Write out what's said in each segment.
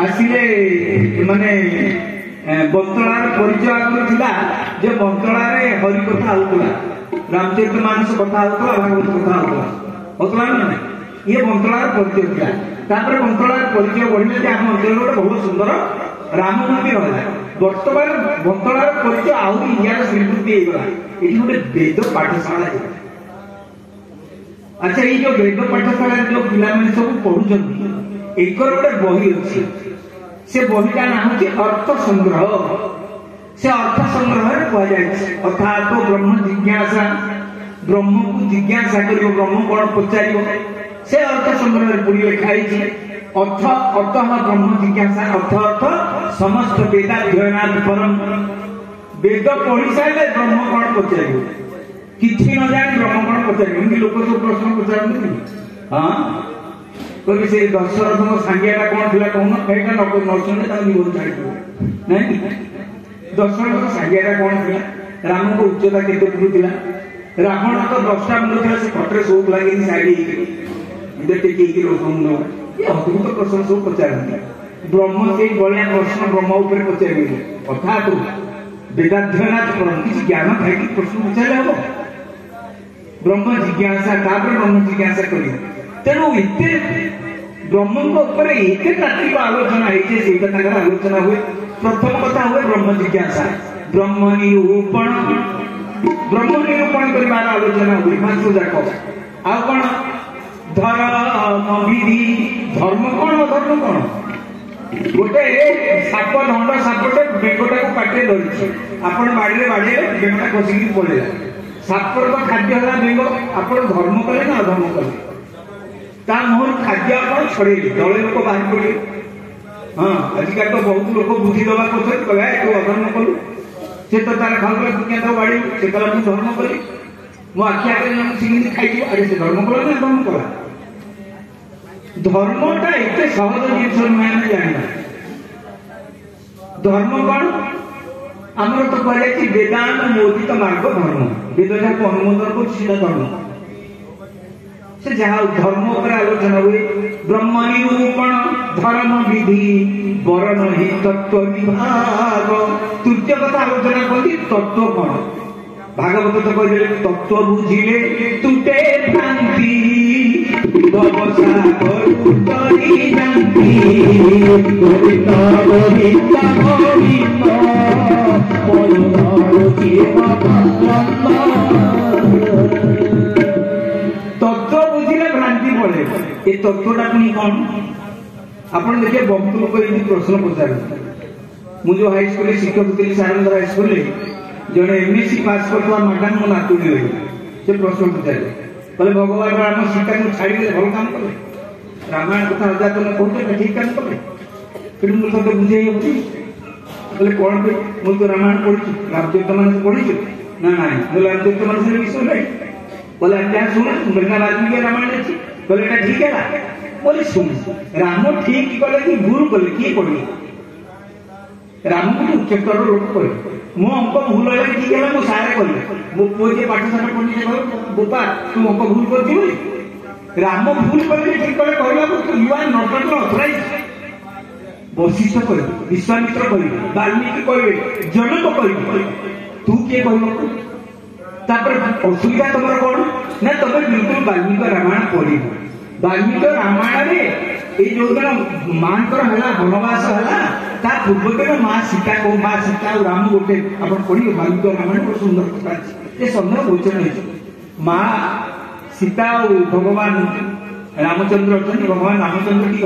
ଆସିଲେ ମାନେ ବନ୍ତଳାର ପରିଚୟ ଆଗରୁ ଥିଲା ଯେ ବନ୍ତଳାରେ ହରି କଥା ହଉଥିଲା, ରାମଚରିତ ମାନସ କଥା ହଉଥିଲା, ଭାଗବତ କଥା ହଉଥିଲା ନା ଇଏ ବନ୍ତଳାର ପରିଚୟ ଥିଲା। ତାପରେ ବନ୍ତଳାର ପରିଚୟ ବଢିଲା ଯେ ଆମ ଅଞ୍ଚଳରେ ଗୋଟେ ବହୁତ ସୁନ୍ଦର ରାମ ମନ୍ଦିର ହେଲା। ବର୍ତ୍ତମାନ ବନ୍ତଳାର ପରିଚୟ ଆହୁରି ଇଣ୍ଡିଆର ସ୍ୱୀକୃତି ହେଇଗଲା, ଏଠି ଗୋଟେ ବେଦ ପାଠଶାଳା ହେଇଗଲା। अच्छा, ये जो वेद पाठशाला जो पिला माने सब पढ़ुछंती एकर गोटे बही अछि, से बहीटा ना होछि अर्थ संग्रह। से अर्थ संग्रह रे कह जाय अर्थात तो ब्रह्म जिज्ञासा, ब्रह्म को जिज्ञासा करियो, ब्रह्म कोन पचारियो, से अर्थ संग्रह रे पुरी लिखाई छै। अर्थ अतः ब्रह्म जिज्ञासा अर्थ समस्त वेदाध्ययनात् परम, वेद पढ़ी साइले ब्रह्म कोन पचारियो, किसी न जाए ब्रह्म कोण पचार लोक सब प्रश्न पचारती। हाँ कभी से दशरथ सांगिया कौन थी कहून कईटा न शुणे जीवन छाड़ नहीं। दशरथ सांगिया कौन थी, राम को उच्चता केते फुट थी, रावण तो 10टा मुंड था, से खटे शोक लगे साइड अद्भुत प्रश्न सब पचारती। ब्रह्म से बलिया प्रश्न ब्रह्म उपर पचार अर्थात वेदाध्ययनात् परम, किसी ज्ञान था कि प्रश्न पचारे हम ब्रह्म जिज्ञासा, ब्रह्म जिज्ञासा करियो। तेणु एते ब्रह्म एते तात्विक आलोचना आलोचना हुए। प्रथम कथा हुए ब्रह्म जिज्ञासा, ब्रह्म निरूपण कर आलोचना हुए मास जाक। आ कौन धर्म विधि, धर्म कौन अधर्म कौन। गोटे साप दंड सापटे बेंगटा को पाटे धरी, आपण बाड़ी बाड़े बेंगटा खसिकी पड़ेगा, सापर तो खाद्य है बेंग, आप धर्म कले ना अधर्म कले, मुहर खाद्य आप छड़े दले लोक बाहर पड़े। हाँ आजिकल तो बहुत लोग बुद्धि दवा पछे कहे तू अधर्म कलु, से तो तार खाऊला दुनिया तो बाड़ी से कला तू धर्म कले, मो आखि आगे सिंगी खाई अरे से धर्म कला ना अधर्म कला। धर्मटा एते सहज जिनिस मैंने जाना। धर्म कौन आमर तो कह वेदांत मोदित मार्ग धर्म, वेद जहाँ अनुमोदन कर धर्म। से जहाँ धर्म पर आलोचना हुए, ब्रह्म निरूपण धर्म विधि वर्ण ही तत्व विभाग। तृतीय कथा आलोचना करती तत्व कौन। भागवत तो कह तत्व बुझिले तुटे भ्रांति, तत्व बुझिले भ्रांति पड़े। ये तत्वटा पुणी कौन आप देखिए, बहुत लोग ये प्रश्न पचार। मुझे हाईस्कूल शिक्षक थी सारंदर हाईस्कूल, जड़े एमएससी पास करता मैडम मो नातुणी रही, से प्रश्न पचारे कहले भगवान राम सीता को छाड़ी भल काम कले, रामायण कथा हजार तुम कहते ठीक काम कले, फिर मुझे तो बुझे बोले कौन मुझे तो रामायण पढ़ी, रामचरित मानस पढ़ी ना ना रामचरित मानस विषय नहीं। बोले क्या शुण मृगा वाल्मीकि रामायण अच्छी, बोले ठीक है। बोले शुण राम ठीक कले कि भूल कले किए पढ़े, राम को उच्चतर लोक पढ़े, मो अंक भूल है ठीक है, मो सारे कले मो पुओ जे पाठशाला पढ़ी बोपा तू अंक भूल कर, राम भूल कर ठीक कले कहला you are not authorise. Vashishtha कह, विश्वामित्र कह, वाल्मीकि कहे, जनक कह, तू किए कह। असुविधा तुम कौन ना, तुम बिल्कुल वाल्मीकि रामायण पढ़। वाल्मीकि रामायण ये जो दिन माँ वनवास है पूर्व दिन माँ सीता को और राम गोटे आप पढ़िए वाल्मीकि रामायण बहुत सुंदर कथा अच्छे। ये सुंदर वचन है, माँ सीता और भगवान रामचंद्र अच्छा, भगवान रामचंद्र टी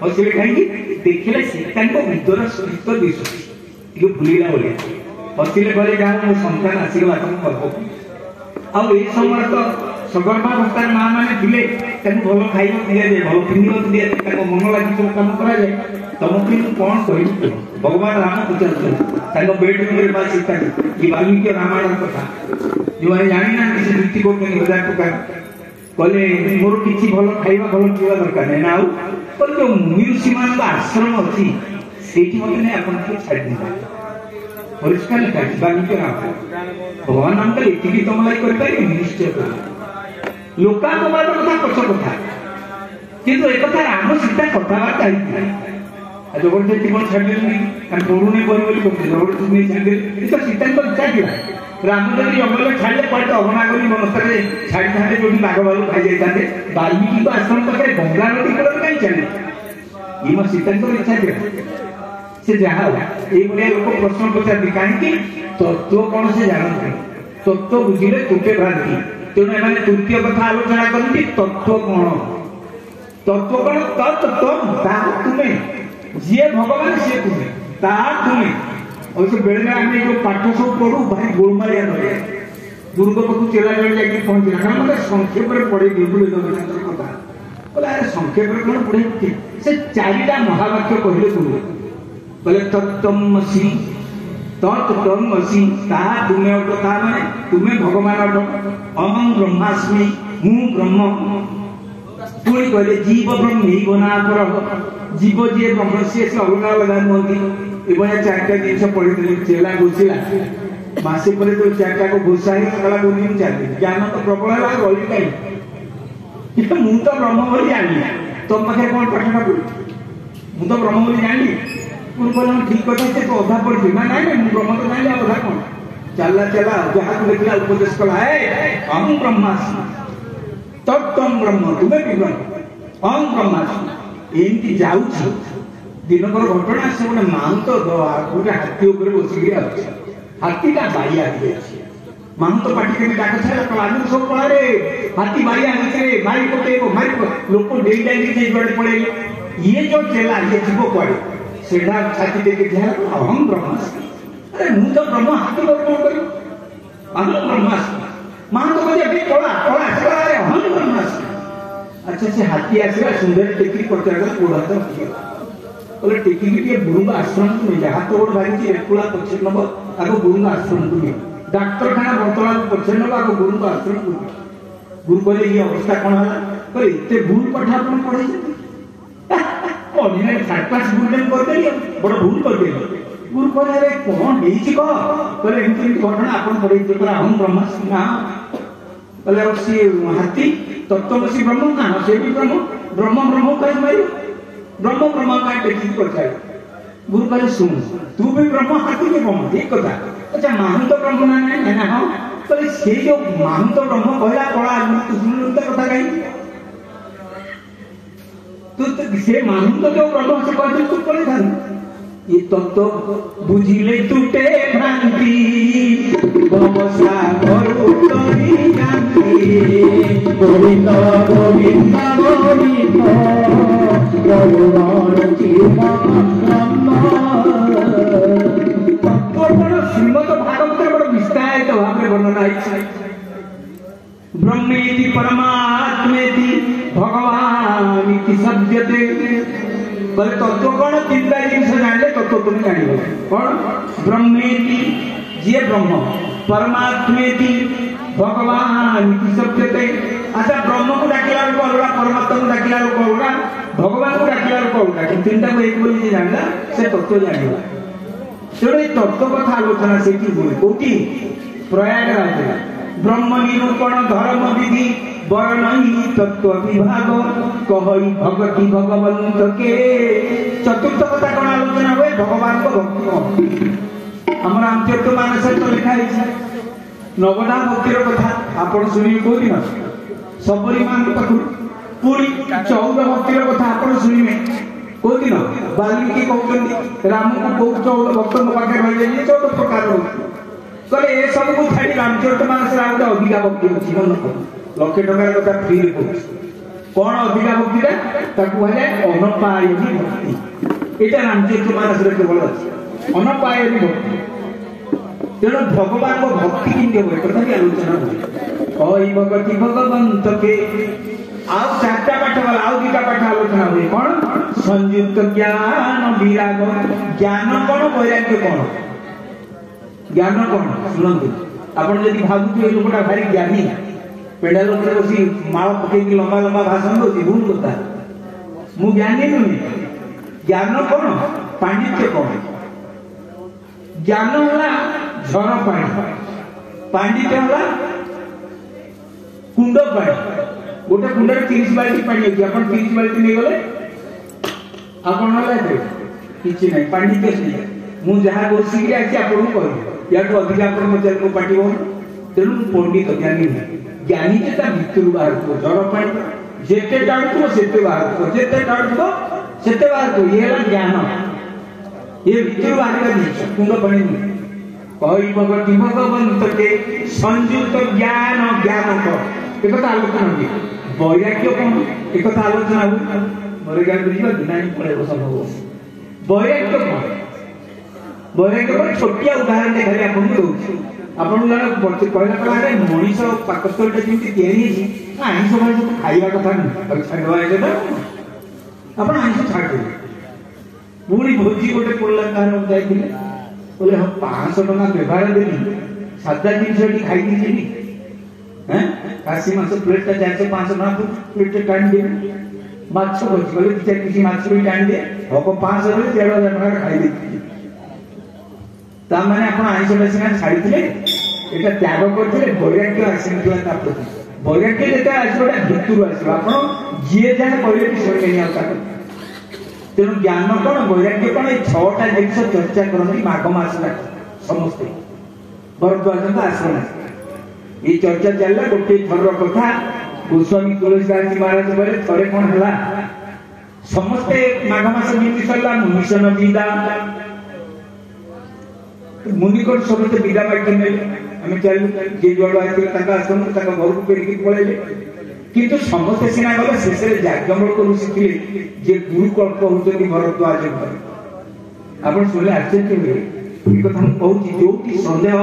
हसिले कहीं देखिले सीता को हृदय सहित दिश भूलला बोले हसिले कहले जहाँ मो सन्तान आसीगला तुम गर्व। आउ समय तो सगर्भावस्था माँ मैंने थे भल खाइबा दि जाए, भल पिंधा दि जाए, मन लगी सब कम कराए, तुमको कौन कह। भगवान राम पचार बेडरूम माँ सीता ये वाल्मीकि रामायण कथा जो मैंने जानी ना किसी वृत्ति को 1000 टका कहले मोर किसी भल खाइबा भल पीवा दरकार नहीं ना। आउ जो मुनि ऋषि मान आश्रम अच्छी से मत नहीं आप छाड़ी दी परिष्कार लिखा वाल्मीकि रामायण। भगवान नाम कल ये तुम लगे कर निश्चय लोकानुवाद कथा पछ कथा କିନ୍ତୁ ଏକଥା ରାମ ସୀତା କଥାବାର୍ତ୍ତା ହେଇଥିଲା ଜବରଦସ୍ତି କଣ ଛାଡ଼ିଦେଲେନି କାରଣ ପଢୁନି ପରି ବୋଲି କହୁଥିଲେ ଜବରଦସ୍ତି ନେଇ ଛାଡ଼ିଦେଲେ ତ ସୀତାଙ୍କ ଇଚ୍ଛା ଥିଲା ରାମ ଯଦି ଜଙ୍ଗଲରେ ଛାଡ଼ିଲେ କୁଆଡ଼େ ଅଗଣା କରି ମନସ୍ତାରେ ଛାଡ଼ିଥାନ୍ତେ ଯୋଉଠି ବାଘ ବାଘ ଖାଇଯାଇଥାନ୍ତେ ବାଲ୍ମୀକିଙ୍କ ଆଶ୍ରମ ପାଖରେ ଗଙ୍ଗା ନଦୀ କୂଳରେ କାହିଁ ଛାଡ଼ିଲେ ଇଏ ମୋ ସୀତାଙ୍କର ଇଚ୍ଛା ଥିଲା ସେ ଯାହା ଏଇଭଳିଆ ଲୋକ ପ୍ରଶ୍ନ ପଚାରନ୍ତି କାହିଁକି ତତ୍ତ୍ୱ କଣ ସେ ଜାଣନ୍ତି ତତ୍ତ୍ୱ ବୁଝିଲେ ତୁଟେ ଭ୍ରାନ୍ତି ତେଣୁ ଏମାନେ ତୃତୀୟ କଥା ଆଲୋଚନା କରନ୍ତି ତତ୍ତ୍ୱ କଣ ତତ୍ତ୍ୱ ତାହା ତୁମେ ଯିଏ ଭଗବାନ ସିଏ ତୁମେ ତାହା ତୁମେ ଅବଶ୍ୟ ବେଳେବେଳେ ଆମେ ଯୋଉ ପାଠ ସବୁ ପଢୁ ଭାରି ଗୋଳମାଳିଆ ରହେ ଗୁରୁଙ୍କ ପାଖକୁ ଚେଲା ବେଳେ ଯାଇକି ପହଞ୍ଚିଲା କାରଣ ମତେ ସଂକ୍ଷେପରେ ପଢେଇ ବିଲକୁଲ କଥା ବୋଲେ ଆରେ ସଂକ୍ଷେପରେ କଣ ପଢେଇ ସେ ଚାରିଟା ମହାବାକ୍ୟ କହିଲେ ତୁମେ ବୋଲେ ତତ୍ତ୍ୱମସୀ ତତ୍ତ୍ୱମସୀ ତାହା ତୁମେ ଅଟ ତାହା ମାନେ ତୁମେ ଭଗବାନ ଅଟ ଅହଂ ବ୍ରହ୍ମାସ୍ମି ମୁଁ ବ୍ରହ୍ମ ପୁଣି କହିଲେ ଜୀବ ବ୍ରହ୍ମୈବ ନାପର ଜୀବ ଯିଏ ବ୍ରହ୍ମ ସିଏ ସେ ଅଲଗା ଅଲଗା ନୁହନ୍ତି ଏଭଳିଆ ଚାରିଟା ଜିନିଷ ପଢିଥିଲେ ଚେଲା ଘୋଷିଲା ମାସେ ପରେ ଯୋଉ ଚାରିଟାକୁ ଘୋଷା ହେଇଗଲା ବୋଲି ମୁଁ ଚାଲିଲି ଜ୍ଞାନ ତ ପ୍ରବଳ ହେଲା ରହିଲି କାହିଁ ମୁଁ ତ ବ୍ରହ୍ମ ବୋଲି ଜାଣିଲି ତମ ପାଖରେ କଣ ପାଠଟା ପଢି ମୁଁ ତ ବ୍ରହ୍ମ ବୋଲି ଜାଣିଲି ମୁଁ କହିଲା ଠିକ କଥା ସେ ତ ଅଧା ପଢିଛି ନା ନାଇଁ ମୁଁ ବ୍ରହ୍ମ ତ ଜାଣିଲି ଅଧା କଣ ଚାଲିଲା ଚାଲା ଯାହାକୁ ଦେଖିଲା ଉପଦେଶ କଲା ଅହଂ ବ୍ରହ୍ମାସ୍ମି ତତ୍ତ୍ୱଂ ବ୍ରହ୍ମ ତୁମେ ବି ବ୍ରହ୍ମ ଅହଂ ବ୍ରହ୍ମାସ୍ମି ଏମିତି ଯାଉଛି ଦିନକର ଘଟଣା ସେ ଗୋଟେ ମାହୁନ୍ତ ଗୋଟେ ହାତୀ ଉପରେ ବସିକି ଅଛି ହାତୀଟା ବାଇଆ ହେଇଯାଇଛି ମାହୁନ୍ତ ପାଟି କେମିତି ଡାକ ଛାଡ଼ିଲା ଆଗରୁ ସବୁ ପଳାରେ ହାତୀ ବାଇଆ ହେଇଛି ମାରି ପକେଇବ ମାରି ଲୋକ ଡେଇ ଯାଇକି ସେ ଯୁଆଡେ ପଳେଇଲେ ଇଏ ଯୋଉ ଚେଲା ଇଏ ଯିବ କୁଆଡେ ସେଟା ଛାତି ଦେଇକି ଠିଆ ଅହଂ ବ୍ରହ୍ମାସ୍ମି ଆରେ ମୁଁ ତ ବ୍ରହ୍ମ ହାତୀ କଣ କରିବି ଅହଂ ବ୍ରହ୍ମାସ୍ମି ମାହୁନ୍ତ କହିଲେ ପଳା ପଳା ଆରେ ଅହଂ ବ୍ରହ୍ମାସ୍ମି ଆଚ୍ଛା ସେ ହାତୀ ଆସିଲା ସୁନ୍ଦର ଟେକି ପଚାରିଲା କୋଉ ହାତ बोले टेकिकी टे गुरुंग आश्रम को नहीं हाथ गोड़ भारी एकुला पछे नब आगो गुरुंग आश्रम को नहीं डाक्तरखाना बर्तला पछे नब आगो गुरुंग आश्रम को गुरु कहले ये अवस्था कौन है कहले इतने भूल पाठ आपन पढ़े ऑर्डिनरी थर्ड क्लास भूल कर देली बड़ भूल कर देली गुरु कहले अरे कौन हेची कह कहले एमती घटना आपन पढ़े जेकरा हम ब्रह्मास्मि ना कहले सी हाथी तत्त्वमसि ब्रह्म ना से भी ब्रह्म ब्रह्म ब्रह्म कह मारी ब्रह्म ब्रह्म का टेकिंग करता है गुरु कहले सुन तू भी ब्रह्म हाथी भी ब्रह्म ठीक कथा अच्छा माहुंत ब्रह्म ना नहीं ना हाँ कहले से जो माहुंत ब्रह्म कहला पड़ा तू सुन कथा कहीं तू से माहुंत जो ब्रह्म से कहते तू पड़े था ये तत्व बुझिले टूटे भ्रांति भवसा करू तरी जानती गोविंद गोविंद गोविंद श्रीमद भागवत बड़ विस्तारित भाव में वर्णना ब्रह्मेति परमात्मेति भगवान सद्यते बोले तत्व कौन तीन जिन जाने तत्व तुम जान कौन ब्रह्मेति जी ब्रह्म परमात्मेति भगवान सद्यते अच्छा ब्रह्म को डाकिला अलगा परमात्मा को डाकिला अलगा भगवान को डाकिला अलगा कि तीन को एक बोली जानला से तत्व जानिला तेरे तत्व कथा आलोचना से हुए कोटी प्रयागराज ब्रह्म निरूपण धर्म विधि वर्णही तत्व विभाग कहई भगति भगवंत के चतुर्थ कथा कौन आलोचना हुए भगवान को भक्ति आम रामचरित मानस तो लिखा है नवदा भक्तिर कथा आपण शुणी कौ दिन सबरी मान पाखु पूरी 14 भक्तिर कथा आपण शुणिबे कौ दिन वाल्मीकि कहते राम को बहुत 14 भक्त पाखे रही 14 प्रकार कहले ए सब को छाड़ी रामचरित मानस गोटे अधिका भक्ति अच्छी मन लक्षे टकर कथा फ्री कौन अधिका भक्ति कहले अनपायनी भक्ति यहाँ रामचरित मानस केवल अच्छी अनपायनी भक्ति तेणु भगवान को भक्ति किंग हुए कथा की आलोचना हुए कई भगति भगवंत के आउ चारटा पाठ वाला आउ दुटा पाठ आलोचना हुए कौन संयुक्त ज्ञान विराग ज्ञान कौन वैराग्य कौन ज्ञान कौन शुणु आपड़ जब भावुए लोकटा भारी ज्ञानी पेड़ा लोक बस माल पकई लंबा लंबा भाषण दौर भूल कथा मु ज्ञानी नुहे ज्ञान कौन पांडित्य कौन ज्ञान है झर पानी पांडित्य है कुंड पानी गोटे कुंड 30 बाल्टी पानी अच्छी आप 30 बाल्टी नहीं गले आपन किसी ना पानी केस नहीं मुझे जहाँ बसिक आपको कह या अधिक आप पार्टी हो तेणु पंडित ज्ञानी ज्ञानी जे भितर बाहर जड़ पानी जेते टाणुव से बाहर जेते टाणुव से बाहर ये ज्ञान ये भितर बाहर जिस कुंड पानी कही भगवती भगवंत के संयुक्त ज्ञान ज्ञान एक आलोचना हुए वैराग्य कौन एक आलोचना हुए मोर बुझा ना पड़े संभव वैराग्य कौन वैराग्य पर छोटिया उदाहरण देखा आपको दूसरी आपन जन कहला अरे मनीष पाकस्थलीटा जमी आईष भाई खाଇବା କଥା नहीं छाड़ा आप आईष छाड़े पुणी भोजी गोटे पड़ा कह जाइए बोले हाँ 500 टका व्यवहार देनी सादा जिन खाई काशी माछ प्लेटा 400-500 टका प्लेट टाणी दे माछ भोजी बोले 2-4 केजी माछ भी टाणी दे हम 500 13,000 टका खाई मैंने आप आईषटा सीना छाड़ी यहाँ त्याग करते वैराग्य आसना प्रति वैराग्य जो आसोटा भितर आस जी जहाँ कहले भी शुणे तेणु ज्ञान कौन वैराग्य कौन ये 6टा जिन चर्चा करती माघ मास समस्ते भरद्वाज आश्रम ये चर्चा चलला गोटे थर कथा गोस्वामी तुलसीदास महाराज बोले थे कौन है समस्ते माघ मास नीति सरला मिशन विदा मुनि को समस्त विदा मार्ग आम चलू जे जुआड़ आश्रम घर को फेरिक पलैले किंतु समस्ते सीना गले शेष जाज्ञवल्क ऋषि जे गुरुकल्प होती भरद्वाज आप शुणिले आश्चर्य हुए कथा कहूँ जो सन्देह